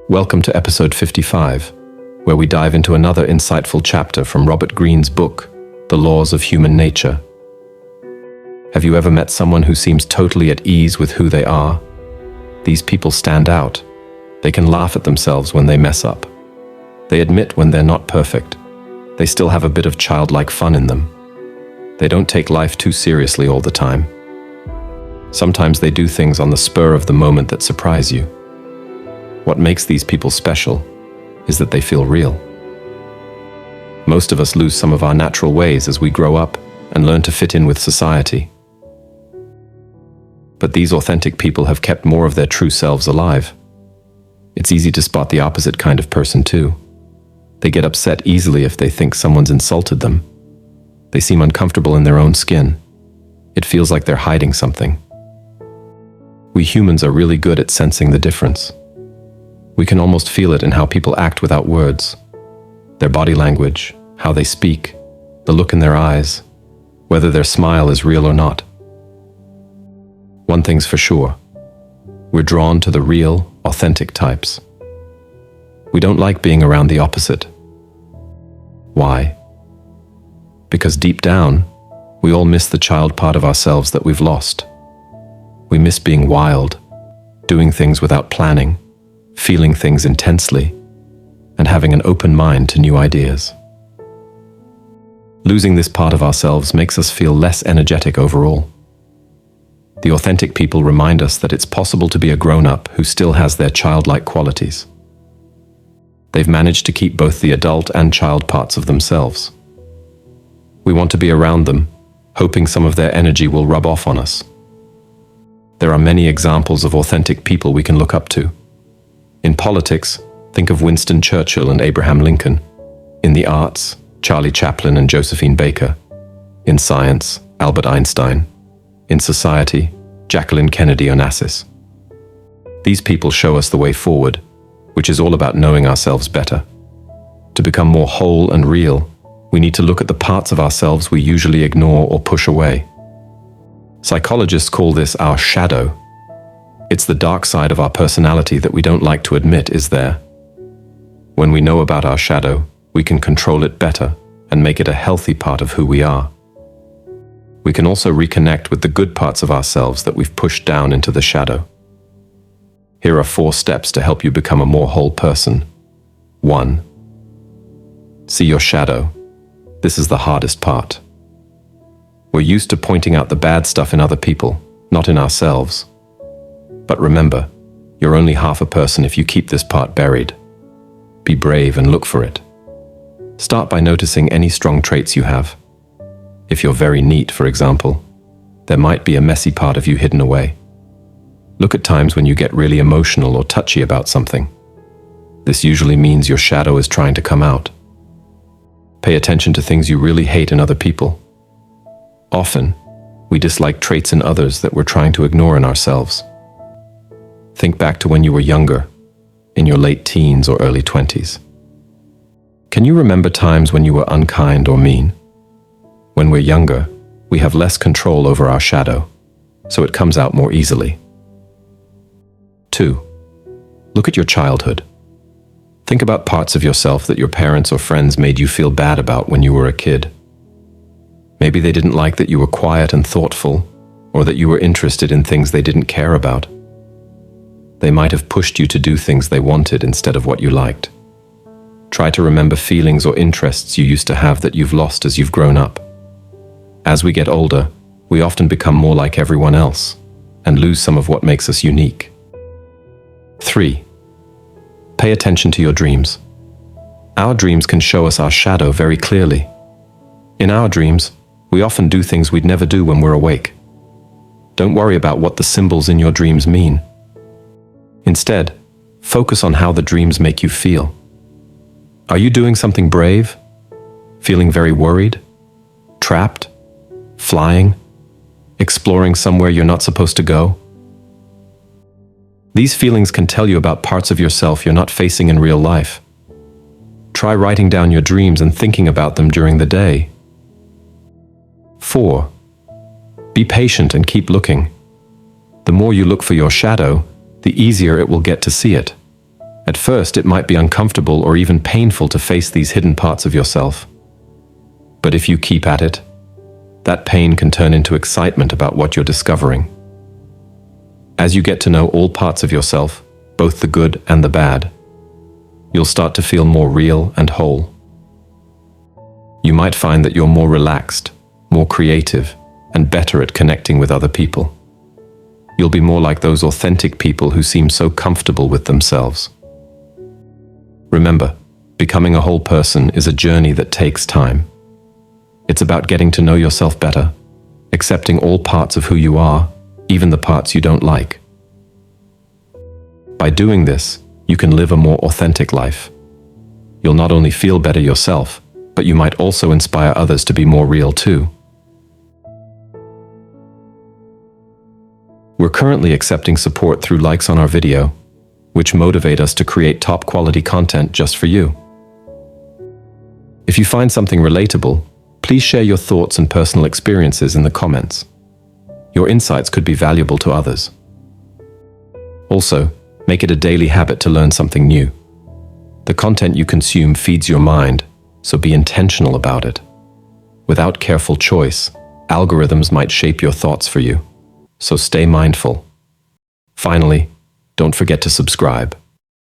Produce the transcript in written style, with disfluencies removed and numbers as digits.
Welcome to episode 55, where we dive into another insightful chapter from Robert Greene's book, The Laws of Human Nature. Have you ever met someone who seems totally at ease with who they are? These people stand out. They can laugh at themselves when they mess up. They admit when they're not perfect. They still have a bit of childlike fun in them. They don't take life too seriously all the time. Sometimes they do things on the spur of the moment that surprise you. What makes these people special is that they feel real. Most of us lose some of our natural ways as we grow up and learn to fit in with society. But these authentic people have kept more of their true selves alive. It's easy to spot the opposite kind of person too. They get upset easily if they think someone's insulted them. They seem uncomfortable in their own skin. It feels like they're hiding something. We humans are really good at sensing the difference. We can almost feel it in how people act without words. Their body language, how they speak, the look in their eyes, whether their smile is real or not. One thing's for sure. We're drawn to the real, authentic types. We don't like being around the opposite. Why? Because deep down, we all miss the child part of ourselves that we've lost. We miss being wild, doing things without planning, feeling things intensely, and having an open mind to new ideas. Losing this part of ourselves makes us feel less energetic overall. The authentic people remind us that it's possible to be a grown-up who still has their childlike qualities. They've managed to keep both the adult and child parts of themselves. We want to be around them, hoping some of their energy will rub off on us. There are many examples of authentic people we can look up to. In politics, think of Winston Churchill and Abraham Lincoln. In the arts, Charlie Chaplin and Josephine Baker. In science, Albert Einstein. In society, Jacqueline Kennedy Onassis. These people show us the way forward, which is all about knowing ourselves better. To become more whole and real, we need to look at the parts of ourselves we usually ignore or push away. Psychologists call this our shadow. It's the dark side of our personality that we don't like to admit is there. When we know about our shadow, we can control it better and make it a healthy part of who we are. We can also reconnect with the good parts of ourselves that we've pushed down into the shadow. Here are 4 steps to help you become a more whole person. 1. See your shadow. This is the hardest part. We're used to pointing out the bad stuff in other people, not in ourselves. But remember, you're only half a person if you keep this part buried. Be brave and look for it. Start by noticing any strong traits you have. If you're very neat, for example, there might be a messy part of you hidden away. Look at times when you get really emotional or touchy about something. This usually means your shadow is trying to come out. Pay attention to things you really hate in other people. Often, we dislike traits in others that we're trying to ignore in ourselves. Think back to when you were younger, in your late teens or early 20s. Can you remember times when you were unkind or mean? When we're younger, we have less control over our shadow, so it comes out more easily. 2. Look at your childhood. Think about parts of yourself that your parents or friends made you feel bad about when you were a kid. Maybe they didn't like that you were quiet and thoughtful, or that you were interested in things they didn't care about. They might have pushed you to do things they wanted instead of what you liked. Try to remember feelings or interests you used to have that you've lost as you've grown up. As we get older, we often become more like everyone else and lose some of what makes us unique. 3. Pay attention to your dreams. Our dreams can show us our shadow very clearly. In our dreams, we often do things we'd never do when we're awake. Don't worry about what the symbols in your dreams mean. Instead, focus on how the dreams make you feel. Are you doing something brave? Feeling very worried? Trapped? Flying? Exploring somewhere you're not supposed to go? These feelings can tell you about parts of yourself you're not facing in real life. Try writing down your dreams and thinking about them during the day. 4. Be patient and keep looking. The more you look for your shadow, the easier it will get to see it. At first, it might be uncomfortable or even painful to face these hidden parts of yourself. But if you keep at it, that pain can turn into excitement about what you're discovering. As you get to know all parts of yourself, both the good and the bad, you'll start to feel more real and whole. You might find that you're more relaxed, more creative, and better at connecting with other people. You'll be more like those authentic people who seem so comfortable with themselves. Remember, becoming a whole person is a journey that takes time. It's about getting to know yourself better, accepting all parts of who you are, even the parts you don't like. By doing this, you can live a more authentic life. You'll not only feel better yourself, but you might also inspire others to be more real too. We're currently accepting support through likes on our video, which motivate us to create top-quality content just for you. If you find something relatable, please share your thoughts and personal experiences in the comments. Your insights could be valuable to others. Also, make it a daily habit to learn something new. The content you consume feeds your mind, so be intentional about it. Without careful choice, algorithms might shape your thoughts for you, so stay mindful. Finally, don't forget to subscribe.